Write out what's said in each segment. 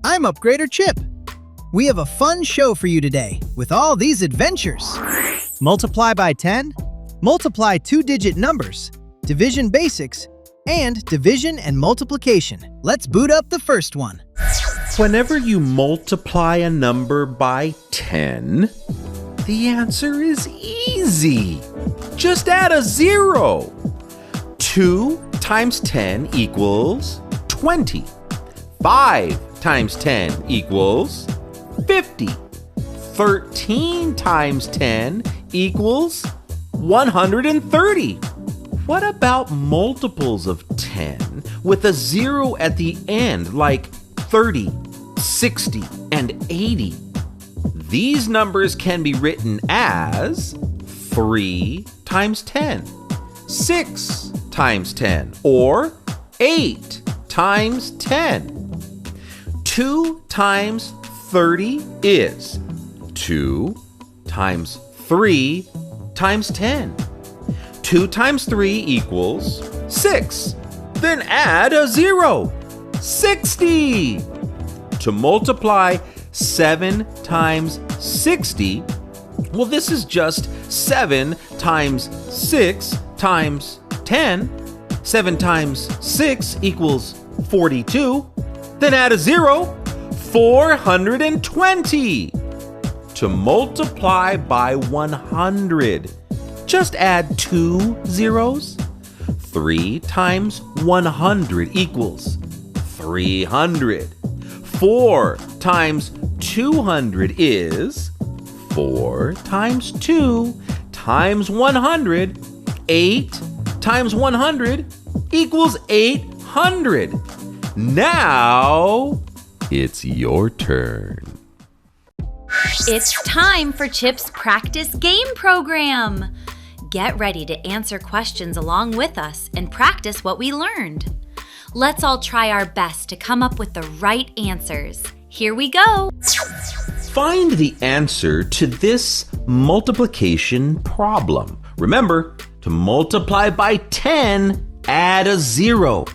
I'm Upgrader Chip. We have a fun show for you today with all these adventures. Multiply by 10, multiply two-digit numbers, division basics, and division and multiplication. Let's boot up the first one. Whenever you multiply a number by 10, the answer is easy. Just add a 0. 2 times 10 equals 20. 5 times 10 equals 50. 13 times 10 equals 130. What about multiples of 10 with a 0 at the end, like 30, 60, and 80? These numbers can be written as 3 times 10, 6 times 10, or 8 times 10. 2 times 30 is 2 times 3 times 10. 2 times 3 equals 6. Then add a 0. 60. To multiply 7 times 60, well, this is just 7 times 6 times 10. 7 times 6 equals 42. Then add a 0. 420. To multiply by 100, just add 2 zeros. 3 times 100 equals 300. 4 times 200 is 4 times 2 times 100. 8 times 100 equals 800. Now it's your turn. It's time for Chip's practice game program. Get ready to answer questions along with us and practice what we learned. Let's all try our best to come up with the right answers. Here we go. Find the answer to this multiplication problem. Remember, to multiply by 10, add a 0.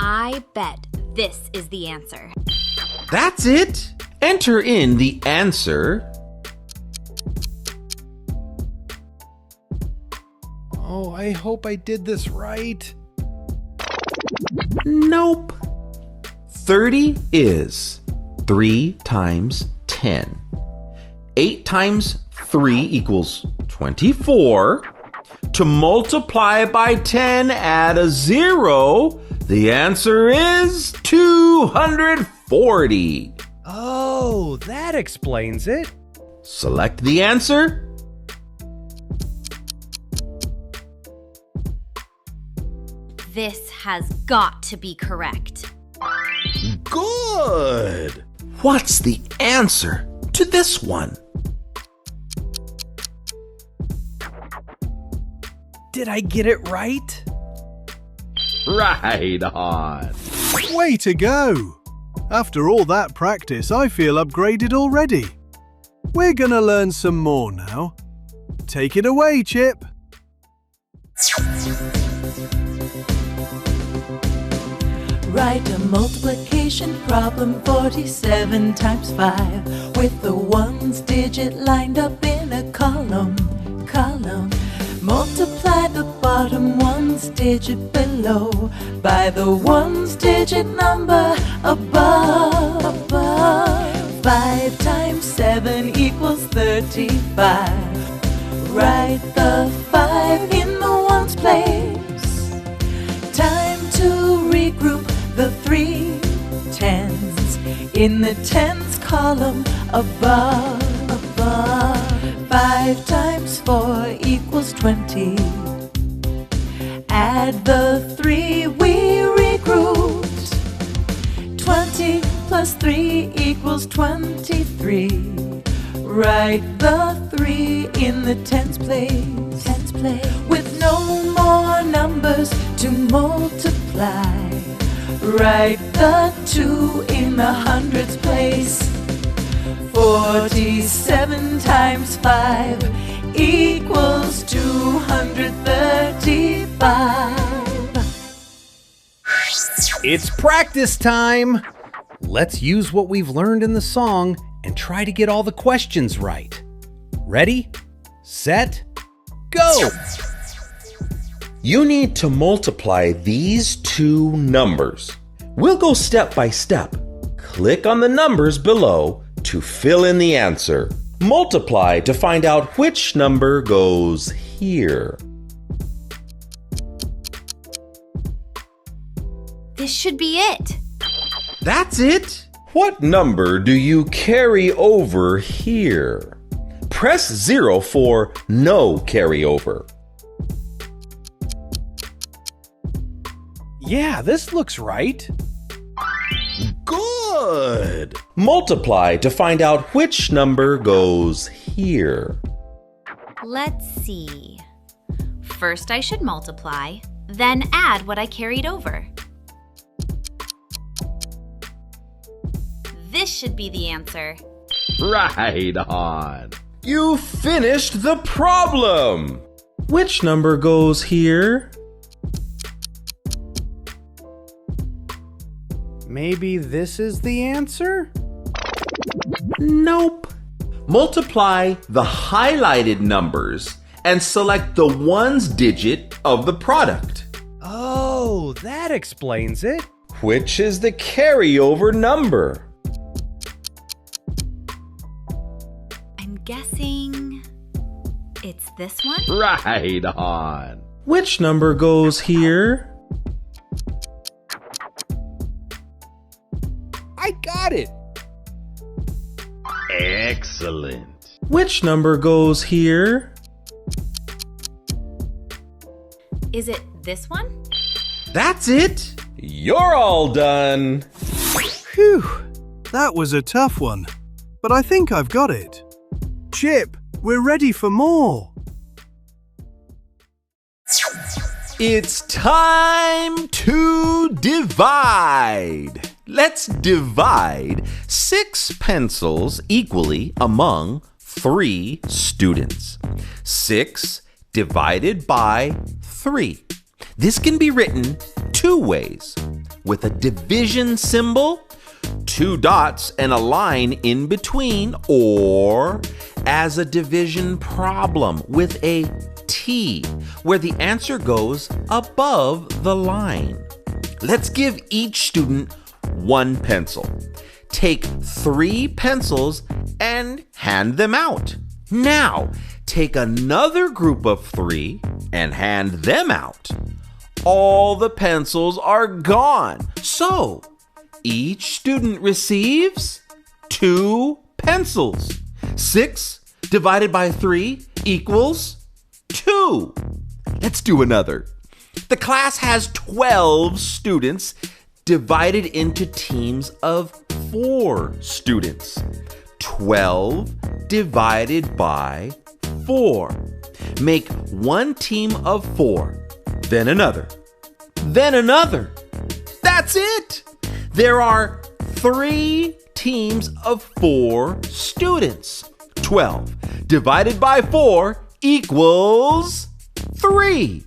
I bet this is the answer. That's it. Enter in the answer. Oh, I hope I did this right. Nope. 30 is 3 times 10. 8 times 3 equals 24. To multiply by 10, add a 0. The answer is 240. Oh, that explains it. Select the answer. This has got to be correct. Good. What's the answer to this one? Did I get it right? Right on. Way to go! After all that practice, I feel upgraded already. We're gonna learn some more now. Take it away, Chip. Write a multiplication problem, 47 times 5, with the ones digit lined up in a column. Multiply the bottom ones digit below by the ones digit number above. 5 times 7 equals 35. Write the 5 in the ones place. Time to regroup the 3 tens in the tens column above. 5 times 4 equals 20. Add the 3 we regrouped. 20 plus 3 equals 23. Write the 3 in the tens place. With no more numbers to multiply. Write the 2 in the hundreds place. 47 times 5 equals 235. It's practice time! Let's use what we've learned in the song and try to get all the questions right. Ready, set, go! You need to multiply these two numbers. We'll go step by step. Click on the numbers below to fill in the answer. Multiply to find out which number goes here. This should be it. That's it? What number do you carry over here? Press 0 for no carryover. Yeah, this looks right. Good! Multiply to find out which number goes here. Let's see. First, I should multiply, then add what I carried over. This should be the answer. Right on. You finished the problem. Which number goes here? Maybe this is the answer? Nope. Multiply the highlighted numbers and select the ones digit of the product. Oh, that explains it. Which is the carryover number? I'm guessing it's this one? Right on. Which number goes here? I got it. Excellent. Which number goes here? Is it this one? That's it. You're all done. Phew, that was a tough one, but I think I've got it. Chip, we're ready for more. It's time to divide. Let's divide 6 pencils equally among 3 students. 6 divided by 3. This can be written 2 ways, with a division symbol, 2 dots and a line in between, or as a division problem with a T, where the answer goes above the line. Let's give each student 1 pencil. Take 3 pencils and hand them out. Now, take another group of 3 and hand them out. All the pencils are gone. So, each student receives 2 pencils. 6 divided by 3 equals 2. Let's do another. The class has 12 students divided into teams of 4 students. 12 divided by 4. Make 1 team of 4, then another, then another. That's it! There are 3 teams of 4 students. 12 divided by 4 equals 3.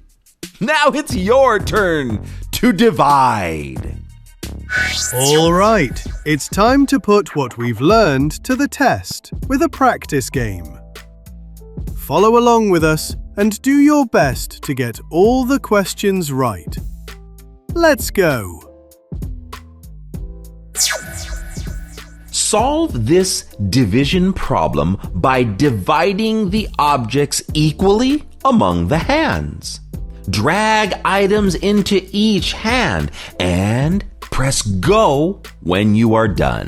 Now it's your turn to divide. All right, it's time to put what we've learned to the test with a practice game. Follow along with us and do your best to get all the questions right. Let's go. Solve this division problem by dividing the objects equally among the hands. Drag items into each hand and press go when you are done.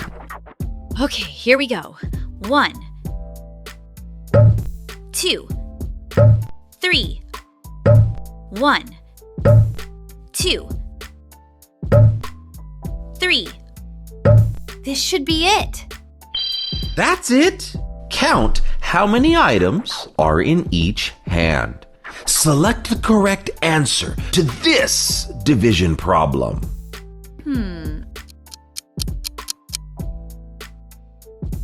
Okay, here we go. 1, 2, 3. 1, 2, 3. This should be it. That's it. Count how many items are in each hand. Select the correct answer to this division problem.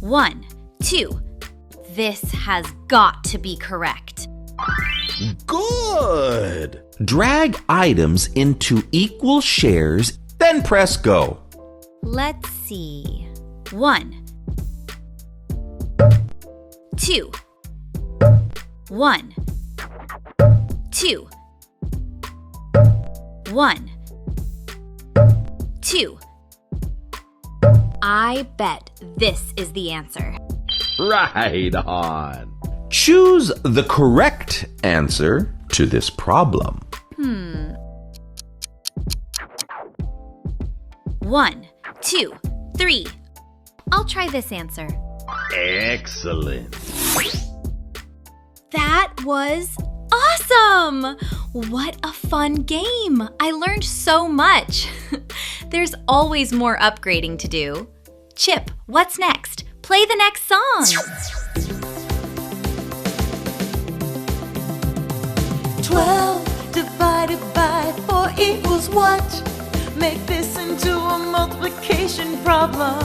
1, 2. This has got to be correct. Good! Drag items into equal shares then press go. Let's see. 1, 2, 1, 2, 1, 2. I bet this is the answer. Right on. Choose the correct answer to this problem. 1, 2, 3. I'll try this answer. Excellent. That was awesome! What a fun game! I learned so much. There's always more upgrading to do. Chip, what's next? Play the next song. 12 divided by 4 equals what? Make this into a multiplication problem.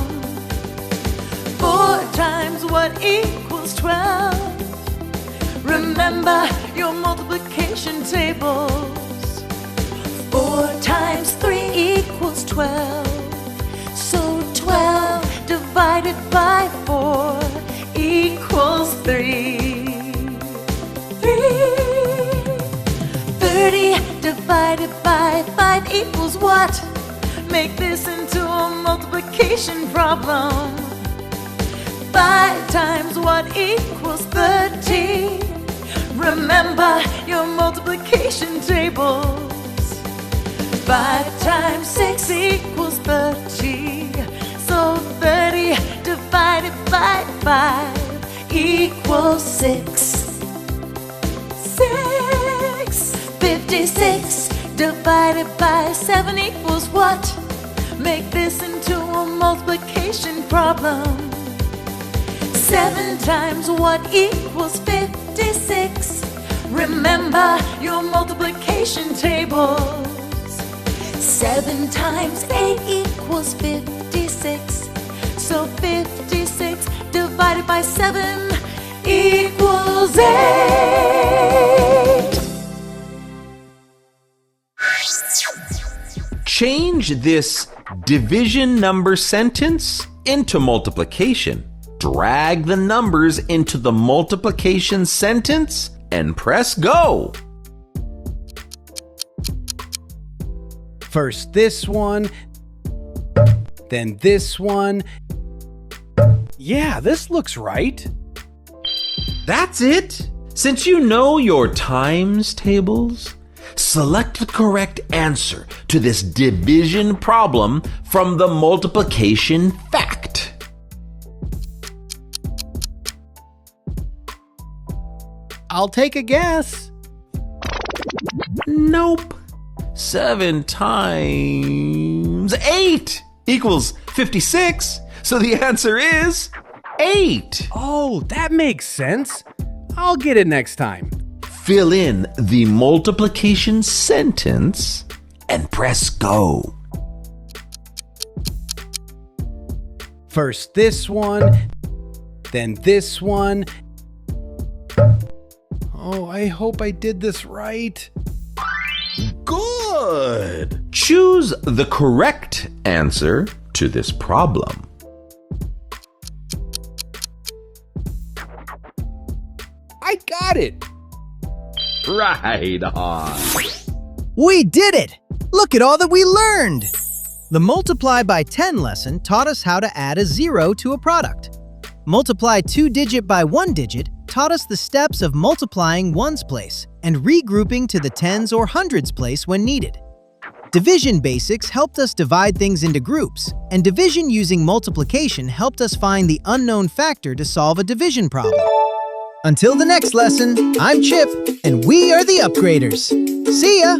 4 times what equals 12? Remember your multiplication tables. 4 times 3 equals 12. So 12 divided by 4 equals 3. 30 divided by 5 equals what? Make this into a multiplication problem. 5 times what equals 30? Remember your multiplication tables. 5 times 6 equals 30. So 30 divided by 5 equals 6. 56 divided by 7 equals what? Make this into a multiplication problem. 7 times what equals 56? Remember your multiplication tables. 7 times 8 equals 56. So 56 divided by 7 equals 8. Change this division number sentence into multiplication. Drag the numbers into the multiplication sentence and press go. First this one, then this one. Yeah, this looks right. That's it. Since you know your times tables, select the correct answer to this division problem from the multiplication fact. I'll take a guess. Nope. 7 times 8 equals 56. So the answer is 8. Oh, that makes sense. I'll get it next time. Fill in the multiplication sentence and press go. First this one, then this one. Oh, I hope I did this right. Good! Choose the correct answer to this problem. I got it. Right on. We did it! Look at all that we learned! The Multiply by 10 lesson taught us how to add a 0 to a product. Multiply 2-digit by 1-digit taught us the steps of multiplying ones place and regrouping to the tens or hundreds place when needed. Division basics helped us divide things into groups, and division using multiplication helped us find the unknown factor to solve a division problem. Until the next lesson, I'm Chip, and we are the Upgraders. See ya!